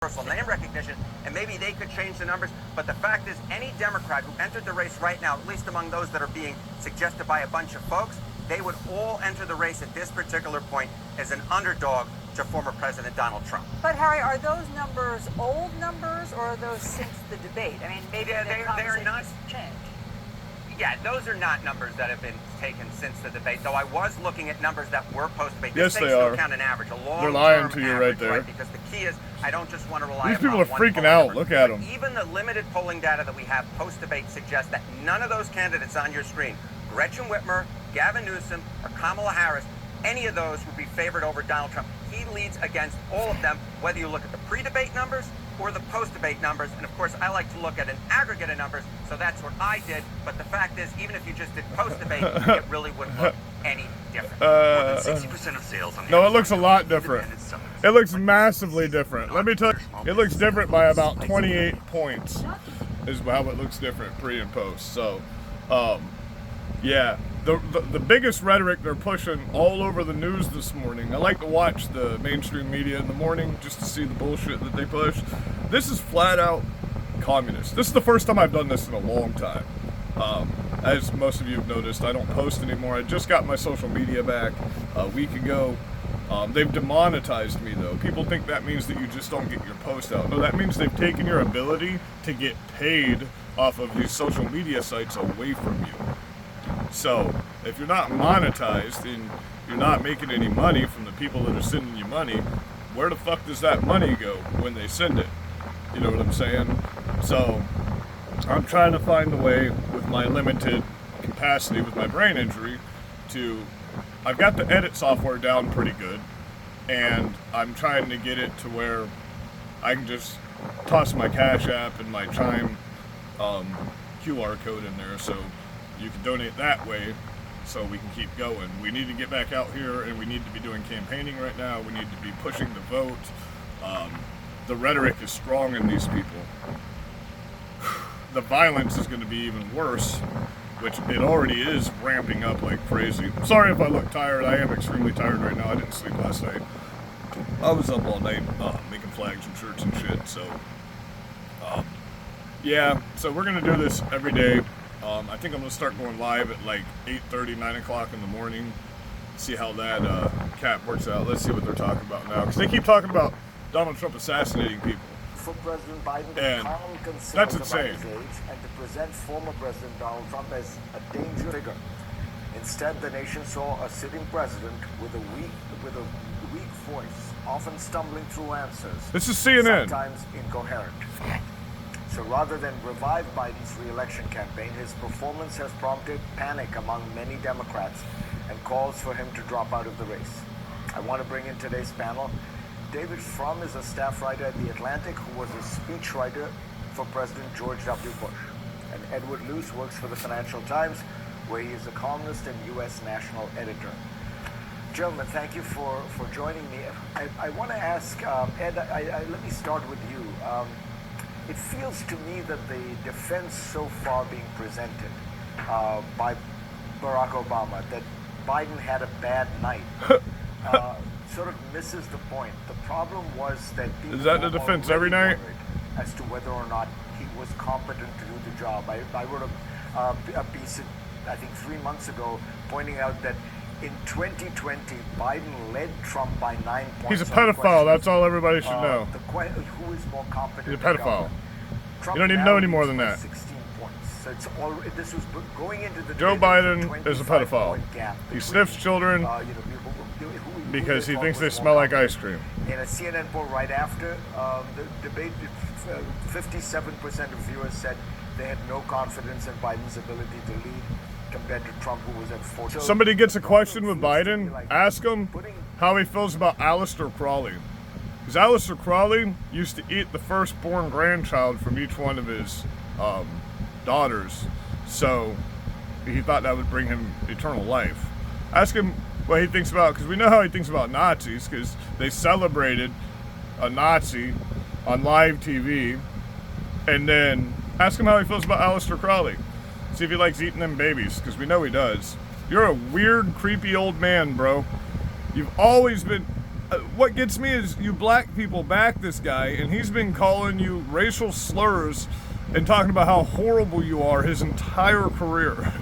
universal name recognition, and maybe they could change the numbers. But the fact is, any Democrat who entered the race right now, at least among those that are being suggested by a bunch of folks, they would all enter the race at this particular point as an underdog to former President Donald Trump. But Harry, are those numbers old numbers, or are those since the debate? I mean, maybe they're not changed. Yeah, those are not numbers that have been taken since the debate, though I was looking at numbers that were post-debate. Yes, they are. Count an average, a long They're lying to you average, right there. Because the key is, I don't just want to rely These upon people are one freaking polling out. number. Look at But them. even the limited polling data that we have post-debate suggests that none of those candidates on your screen, Gretchen Whitmer, Gavin Newsom, or Kamala Harris, any of those would be favored over Donald Trump. He leads against all of them, whether you look at the pre-debate numbers or the post-debate numbers. And of course, I like to look at an aggregate of numbers, so that's what I did. But the fact is, even if you just did post-debate, it really wouldn't look any different. More than 60% of sales on No, it looks a lot different. independent sellers. It looks massively different. Let me tell you, it looks different by about 28 points is how it looks different pre and post. So, yeah, the biggest rhetoric they're pushing all over the news this morning. I like to watch the mainstream media in the morning just to see the bullshit that they push. This is flat out communist. This is the first time I've done this in a long time. As most of you have noticed, I don't post anymore. I just got my social media back a week ago. They've demonetized me, though. People think that means that you just don't get your post out. No, that means they've taken your ability to get paid off of these social media sites away from you. So, if you're not monetized and you're not making any money from the people that are sending you money, where the fuck does that money go when they send it? You know what I'm saying? So, I'm trying to find a way with my limited capacity with my brain injury to... I've got the edit software down pretty good, and I'm trying to get it to where I can just toss my Cash App and my Chime QR code in there so you can donate that way so we can keep going. We need to get back out here, and we need to be doing campaigning right now. We need to be pushing the vote. The rhetoric is strong in these people. The violence is going to be even worse, which it already is ramping up like crazy. Sorry if I look tired. I am extremely tired right now. I didn't sleep last night. I was up all night making flags and shirts and shit. So, yeah. So we're going to do this every day. I think I'm going to start going live at like 8:30, 9 o'clock in the morning. See how that cap works out. Let's see what they're talking about now. Because they keep talking about Donald Trump assassinating people. For President Biden to And calm concerns that's about insane. his age and to present former President Donald Trump as a danger figure. Instead, the nation saw a sitting president with a weak voice, often stumbling through answers. This is CNN. Sometimes incoherent. So rather than revive Biden's re-election campaign, his performance has prompted panic among many Democrats and calls for him to drop out of the race. I want to bring in today's panel David Frum is a staff writer at The Atlantic who was a speechwriter for President George W. Bush. And Edward Luce works for the Financial Times, where he is a columnist and U.S. national editor. Gentlemen, thank you for joining me. I want to ask, Ed, let me start with you. It feels to me that the defense so far being presented by Barack Obama, that Biden had a bad night, sort of misses the point. The problem was that people Is that the defense were every night? worried as to whether or not he was competent to do the job. I wrote a piece, I think 3 months ago, pointing out that in 2020, Biden led Trump by 9 points. He's a on the pedophile. question, That's all everybody should know. who is more competent? He's a to pedophile. govern? Trump You don't need to know any now more leads than by that. 16 points. So it's all. This was going into the Joe debate, Biden is a 25 pedophile. point gap He between, sniffs children who because he thought thinks they was more smell like competent. ice cream. In a CNN poll right after the debate, 57% of viewers said they had no confidence in Biden's ability to lead compared to Trump, who was at 40. So Somebody gets a the question with problem feels to me Biden, like ask him putting- how he feels about Aleister Crowley. Because Aleister Crowley used to eat the firstborn grandchild from each one of his daughters. So he thought that would bring him eternal life. Ask him what he thinks about, because we know how he thinks about Nazis, because they celebrated a Nazi on live TV. And then ask him how he feels about Aleister Crowley. See if he likes eating them babies, because we know he does. You're a weird, creepy old man, bro. You've always been... what gets me is you black people back this guy, and he's been calling you racial slurs and talking about how horrible you are his entire career.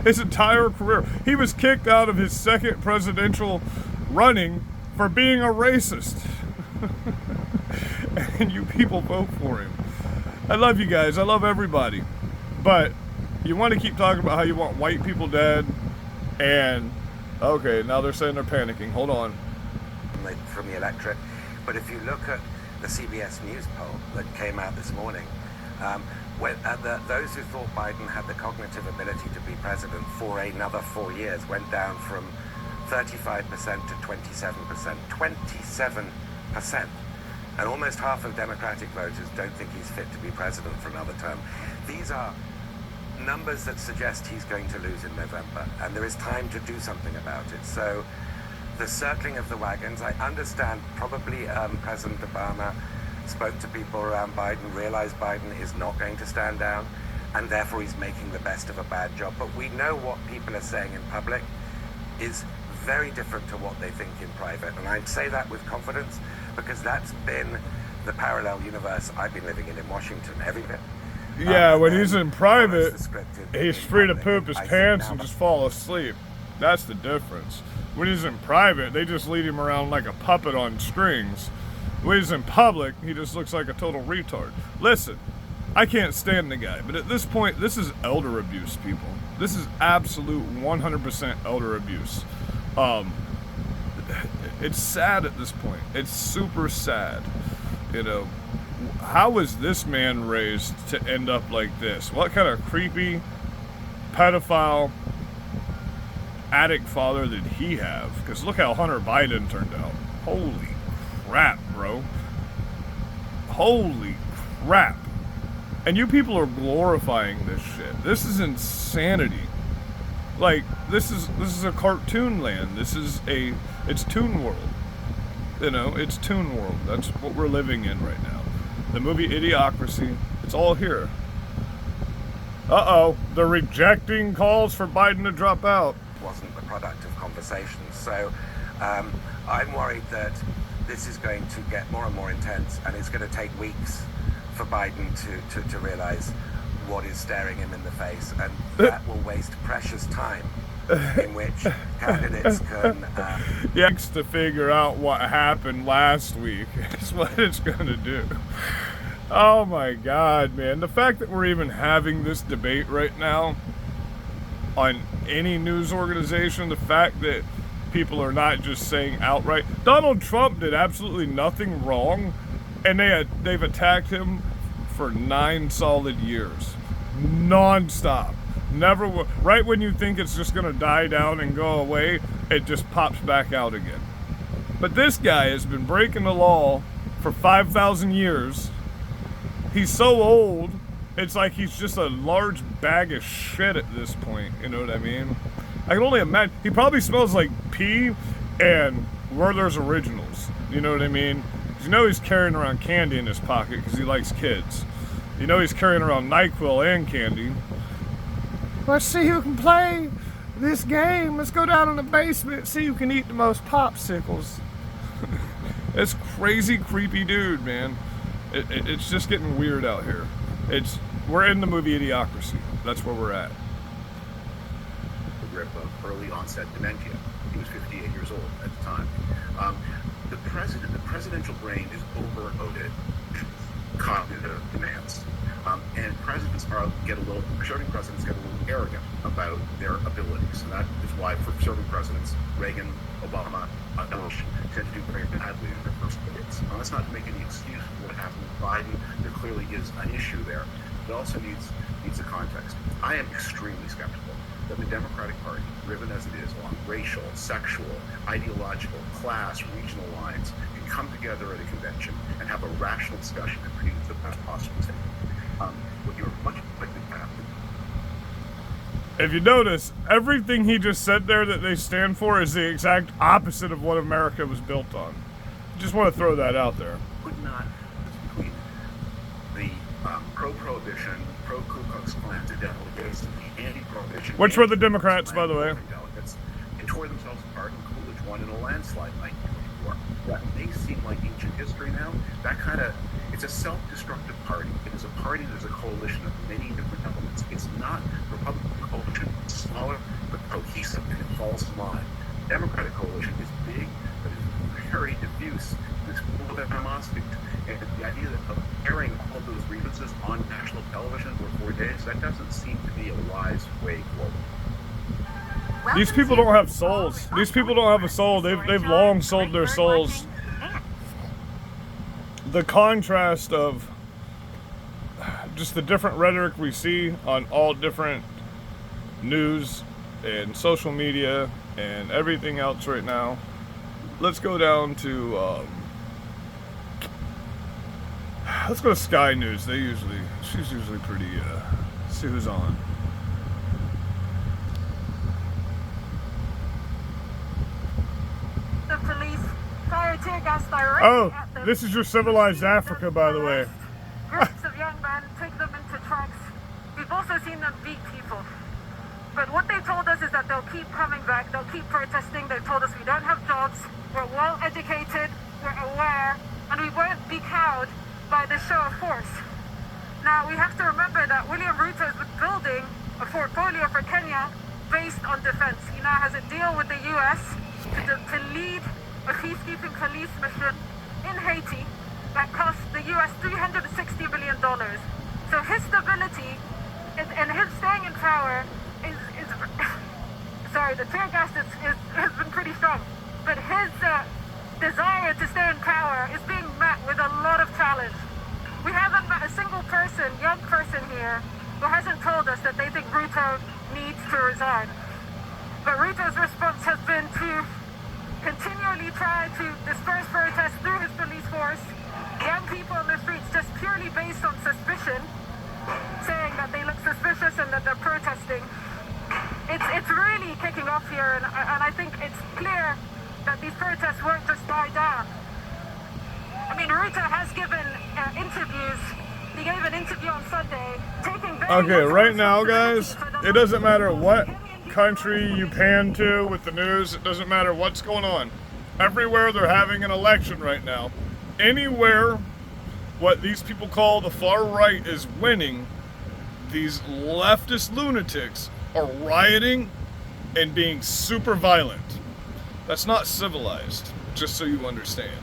His entire career. He was kicked out of his second presidential running for being a racist. And you people vote for him. I love you guys. I love everybody. But you want to keep talking about how you want white people dead, and okay, now they're saying they're panicking. Hold on. From the electorate. But if you look at the CBS News poll that came out this morning, those who thought Biden had the cognitive ability to be president for another 4 years went down from 35% to 27%. 27%. And almost half of Democratic voters don't think he's fit to be president for another term. These are numbers that suggest he's going to lose in November, and there is time to do something about it. So the circling of the wagons, I understand probably President Obama spoke to people around Biden, realized Biden is not going to stand down, and therefore he's making the best of a bad job. But we know what people are saying in public is very different to what they think in private. And I say that with confidence because that's been the parallel universe I've been living in Washington every bit. Yeah, when he's in private, he's free to public. poop his pants and just fall asleep. That's the difference. When he's in private, they just lead him around like a puppet on strings. When he's in public, he just looks like a total retard. Listen, I can't stand the guy, but at this point, this is elder abuse, people. This is absolute 100% elder abuse. It's sad at this point. It's super sad. You know, how was this man raised to end up like this? What kind of creepy, pedophile, addict father did he have? Because look how Hunter Biden turned out. Holy crap, bro. Holy crap. And you people are glorifying this shit. This is insanity. Like, this is a cartoon land. It's Toon World. You know, it's Toon World. That's what we're living in right now. The movie Idiocracy, it's all here. Uh-oh, they're rejecting calls for Biden to drop out. Wasn't the product of conversations. So I'm worried that this is going to get more and more intense, and it's going to take weeks for Biden to realize what is staring him in the face, and that will waste precious time in which candidates can... To figure out what happened last week is what it's going to do. Oh my God, man. The fact that we're even having this debate right now on any news organization, the fact that people are not just saying outright, Donald Trump did absolutely nothing wrong, and they've attacked him for 9 solid years. Non-stop. Never, right when you think it's just going to die down and go away, it just pops back out again. But this guy has been breaking the law for 5,000 years. He's so old, it's like he's just a large bag of shit at this point. You know what I mean? I can only imagine. He probably smells like pee and Werther's Originals. You know what I mean? You know he's carrying around candy in his pocket because he likes kids. You know he's carrying around NyQuil and candy. Let's see who can play this game. Let's go down in the basement and see who can eat the most popsicles. It's crazy, creepy dude, man. It's just getting weird out here. We're in the movie Idiocracy. That's where we're at. The grip of early onset dementia. He was 58 years old at the time. The presidential brain is overloaded cognitive demands. And serving presidents get a little arrogant about their abilities. And that is why for serving presidents, Reagan, Obama, Bush tend to do very badly in their first debates. Now, that's not to make any excuse for what happened with Biden. There clearly is an issue there. It also needs a context. I am extremely skeptical that the Democratic Party, driven as it is along racial, sexual, ideological, class, regional lines, can come together at a convention and have a rational discussion and produce the best possible statement. What you're much likely to happen. If you notice, everything he just said there that they stand for is the exact opposite of what America was built on. Just want to throw that out there. Could not between the pro-prohibition, pro-Ku Klux Klan delegates and the anti-prohibition. Which were the Democrats, by the way. Delegates, and tore themselves apart, and Coolidge won in a landslide in 1944. what may seem like ancient history now, it's a self-destructive party. It is a party that is a coalition of many different elements. It's not Republican coalition, it's smaller, but cohesive, and it falls in line. Democratic coalition is big, but it's very diffuse. It's full of animosity. And the idea of airing all of those grievances on national television for 4 days, that doesn't seem to be a wise way forward. These people don't have souls. These people don't have a soul. They've long sold their souls. The contrast of just the different rhetoric we see on all different news and social media and everything else right now. Let's go down to let's go to Sky News. She's usually pretty see who's on. The police fire tear gas directly Oh, at them. this is your civilized Africa, by the way. Groups of young men take them into trucks. We've also seen them beat people. But what they told us is that they'll keep coming back, they'll keep protesting. They told us we don't have jobs, we're well educated, we're aware, and we won't be cowed by the show of force. Now, we have to remember that William Ruto is building a portfolio for Kenya based on defense. He now has a deal with the US to lead a peacekeeping police mission in Haiti that cost the US $360 billion. So his stability and him staying in power is sorry, the tear gas has been pretty strong, but his desire to stay in power is being met with a lot of challenge. We haven't met a single person, young person here, who hasn't told us that they think Ruto needs to resign. But Ruto's response has been to continually try to disperse protests through his police force, young people on the streets just purely based on suspicion, saying that they look suspicious and that they're protesting. It's really kicking off here, and I think it's clear that these protests won't just die down. I mean, Ruto has given interviews. He gave an interview on Sunday, taking very Okay, little right now, guys, responsibility for the it doesn't matter what country you pan to with the news. It doesn't matter what's going on. Everywhere they're having an election right now. Anywhere what these people call the far right is winning, these leftist lunatics are rioting and being super violent. That's not civilized, just so you understand.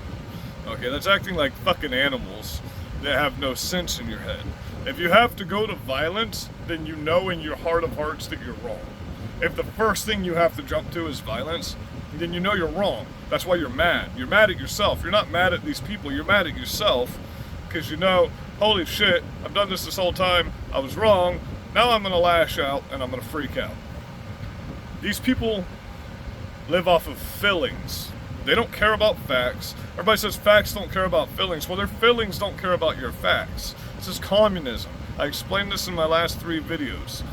Okay, that's acting like fucking animals that have no sense in your head. If you have to go to violence, then you know in your heart of hearts that you're wrong. If the first thing you have to jump to is violence, then you know you're wrong. That's why you're mad. You're mad at yourself. You're not mad at these people. You're mad at yourself because you know, holy shit, I've done this whole time. I was wrong. Now I'm going to lash out and I'm going to freak out. These people live off of feelings. They don't care about facts. Everybody says facts don't care about feelings. Well, their feelings don't care about your facts. This is communism. I explained this in my last 3 videos.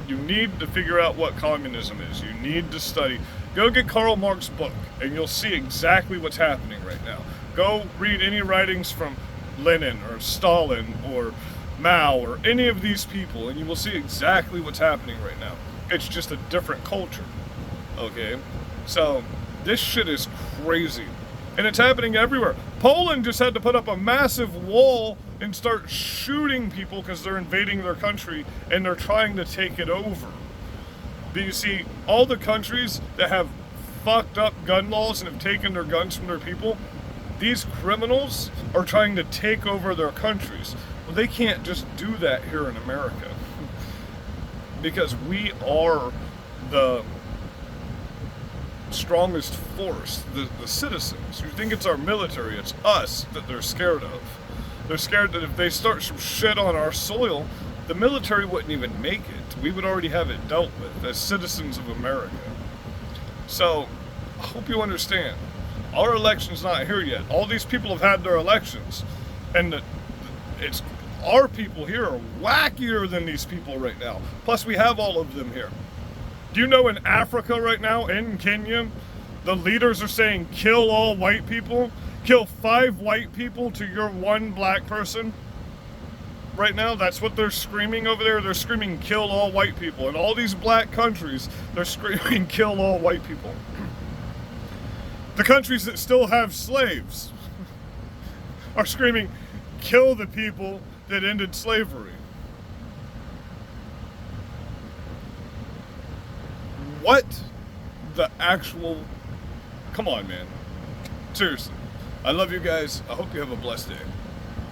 You need to figure out what communism is. You need to study. Go get Karl Marx's book, and you'll see exactly what's happening right now. Go read any writings from Lenin or Stalin or Mao or any of these people, and you will see exactly what's happening right now. It's just a different culture. Okay? So, this shit is crazy. And it's happening everywhere. Poland just had to put up a massive wall and start shooting people because they're invading their country and they're trying to take it over. But you see, all the countries that have fucked up gun laws and have taken their guns from their people, these criminals are trying to take over their countries. Well, they can't just do that here in America. Because we are the strongest force, the citizens. You think it's our military, it's us that they're scared of. They're scared that if they start some shit on our soil, the military wouldn't even make it. We would already have it dealt with as citizens of America. So, I hope you understand. Our election's not here yet. All these people have had their elections. And it's our people here are wackier than these people right now. Plus, we have all of them here. Do you know in Africa right now, in Kenya, the leaders are saying kill all white people? Kill 5 white people to your 1 black person? Right now, that's what they're screaming over there. They're screaming kill all white people. In all these black countries, they're screaming kill all white people. The countries that still have slaves are screaming, kill the people that ended slavery. What the actual... Come on, man. Seriously. I love you guys. I hope you have a blessed day.